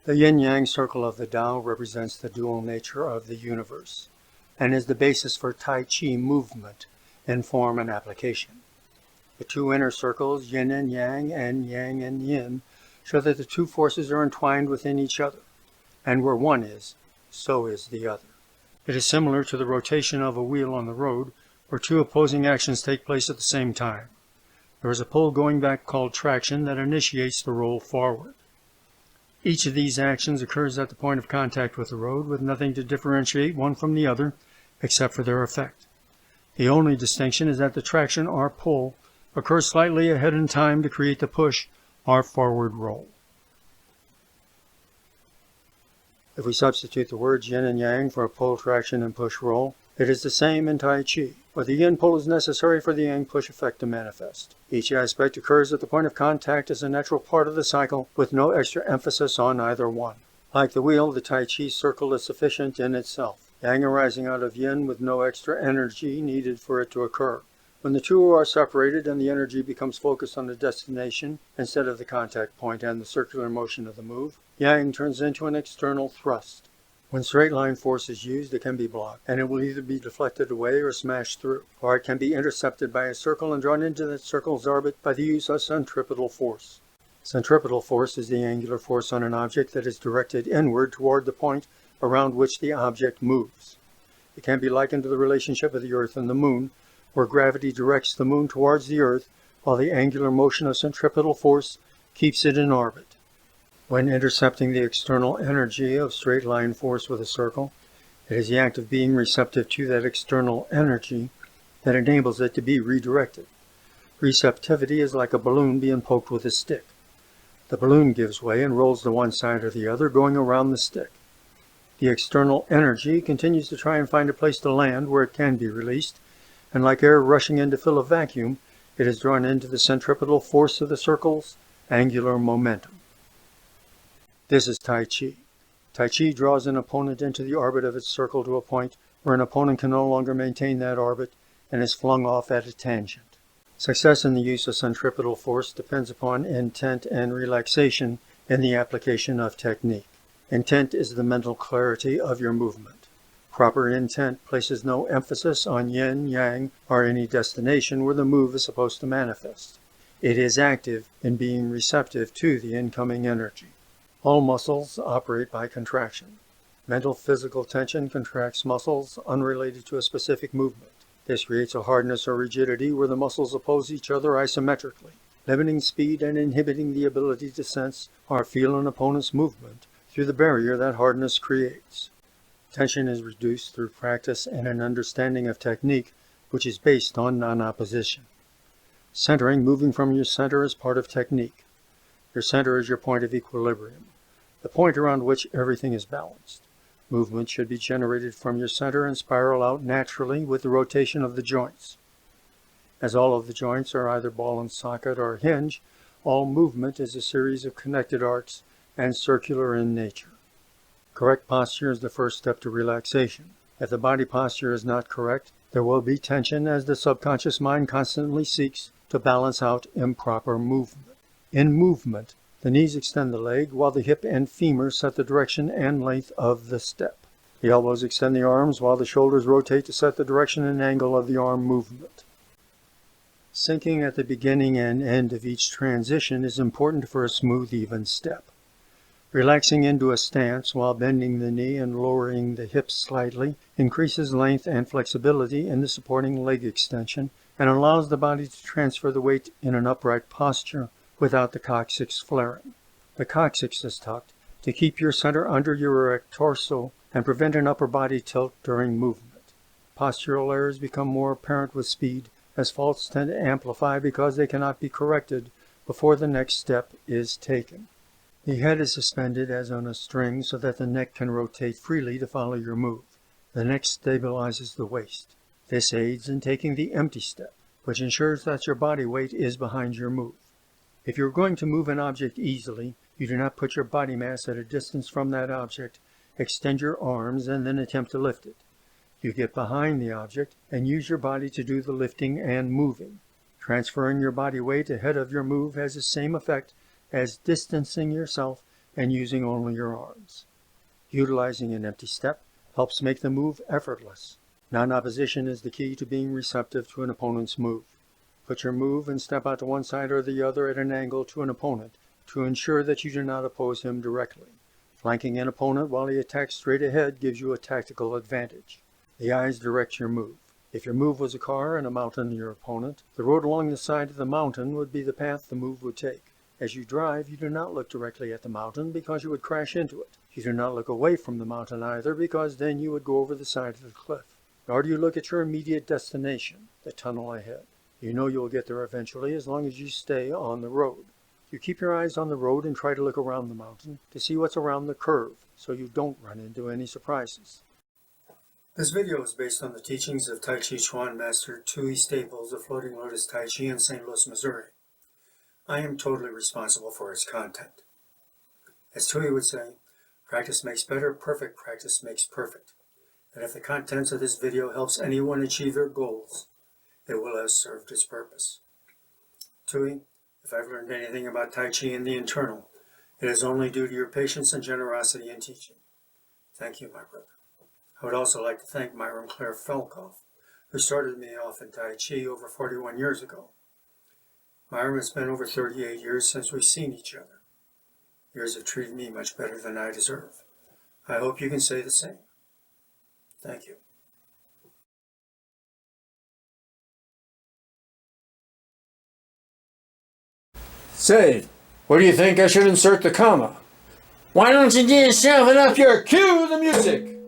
The yin-yang circle of the Tao represents the dual nature of the universe and is the basis for Tai Chi movement in form and application. The two inner circles, yin and yang and yin, show that the two forces are entwined within each other, and where one is, so is the other. It is similar to the rotation of a wheel on the road, where two opposing actions take place at the same time. There is a pull going back called traction that initiates the roll forward. Each of these actions occurs at the point of contact with the road, with nothing to differentiate one from the other except for their effect. The only distinction is that the traction or pull occurs slightly ahead in time to create the push or forward roll. If we substitute the words yin and yang for pull, traction, and push roll, it is the same in Tai Chi, where the yin pull is necessary for the yang push effect to manifest. Each aspect occurs at the point of contact as a natural part of the cycle, with no extra emphasis on either one. Like the wheel, the Tai Chi circle is sufficient in itself, yang arising out of yin with no extra energy needed for it to occur. When the two are separated and the energy becomes focused on the destination instead of the contact point and the circular motion of the move, yang turns into an external thrust. When straight line force is used, it can be blocked, and it will either be deflected away or smashed through, or it can be intercepted by a circle and drawn into that circle's orbit by the use of centripetal force. Centripetal force is the angular force on an object that is directed inward toward the point around which the object moves. It can be likened to the relationship of the Earth and the Moon, where gravity directs the Moon towards the Earth, while the angular motion of centripetal force keeps it in orbit. When intercepting the external energy of straight line force with a circle, it is the act of being receptive to that external energy that enables it to be redirected. Receptivity is like a balloon being poked with a stick. The balloon gives way and rolls to one side or the other, going around the stick. The external energy continues to try and find a place to land where it can be released, and like air rushing in to fill a vacuum, it is drawn into the centripetal force of the circle's angular momentum. This is Tai Chi. Tai Chi draws an opponent into the orbit of its circle to a point where an opponent can no longer maintain that orbit and is flung off at a tangent. Success in the use of centripetal force depends upon intent and relaxation in the application of technique. Intent is the mental clarity of your movement. Proper intent places no emphasis on yin, yang, or any destination where the move is supposed to manifest. It is active in being receptive to the incoming energy. All muscles operate by contraction. Mental physical tension contracts muscles unrelated to a specific movement. This creates a hardness or rigidity where the muscles oppose each other isometrically, limiting speed and inhibiting the ability to sense or feel an opponent's movement through the barrier that hardness creates. Tension is reduced through practice and an understanding of technique which is based on non-opposition. Centering, moving from your center, is part of technique. Your center is your point of equilibrium, the point around which everything is balanced. Movement should be generated from your center and spiral out naturally with the rotation of the joints. As all of the joints are either ball and socket or hinge, all movement is a series of connected arcs and circular in nature. Correct posture is the first step to relaxation. If the body posture is not correct, there will be tension as the subconscious mind constantly seeks to balance out improper movement. In movement, the knees extend the leg, while the hip and femur set the direction and length of the step. The elbows extend the arms, while the shoulders rotate to set the direction and angle of the arm movement. Syncing at the beginning and end of each transition is important for a smooth, even step. Relaxing into a stance while bending the knee and lowering the hips slightly increases length and flexibility in the supporting leg extension and allows the body to transfer the weight in an upright posture without the coccyx flaring. The coccyx is tucked to keep your center under your erect torso and prevent an upper body tilt during movement. Postural errors become more apparent with speed, as faults tend to amplify because they cannot be corrected before the next step is taken. The head is suspended as on a string so that the neck can rotate freely to follow your move. The neck stabilizes the waist. This aids in taking the empty step, which ensures that your body weight is behind your move. If you're going to move an object easily, you do not put your body mass at a distance from that object, extend your arms, and then attempt to lift it. You get behind the object and use your body to do the lifting and moving. Transferring your body weight ahead of your move has the same effect as distancing yourself and using only your arms. Utilizing an empty step helps make the move effortless. Non-opposition is the key to being receptive to an opponent's move. Put your move and step out to one side or the other at an angle to an opponent to ensure that you do not oppose him directly. Flanking an opponent while he attacks straight ahead gives you a tactical advantage. The eyes direct your move. If your move was a car and a mountain your opponent, the road along the side of the mountain would be the path the move would take. As you drive, you do not look directly at the mountain because you would crash into it. You do not look away from the mountain either because then you would go over the side of the cliff. Nor do you look at your immediate destination, the tunnel ahead. You know you will get there eventually as long as you stay on the road. You keep your eyes on the road and try to look around the mountain to see what's around the curve so you don't run into any surprises. This video is based on the teachings of Tai Chi Chuan Master Tui Staples of Floating Lotus Tai Chi in St. Louis, Missouri. I am totally responsible for its content. As Tui would say, practice makes better, perfect practice makes perfect. And if the contents of this video helps anyone achieve their goals, it will have served its purpose. Tui, if I've learned anything about Tai Chi in the internal, it is only due to your patience and generosity in teaching. Thank you, my brother. I would also like to thank Myron Claire Felkoff, who started me off in Tai Chi over 41 years ago. Myron, it's been over 38 years since we've seen each other. Years have treated me much better than I deserve. I hope you can say the same. Thank you. Say, where do you think I should insert the comma? Why don't you just shove it up your cue the music?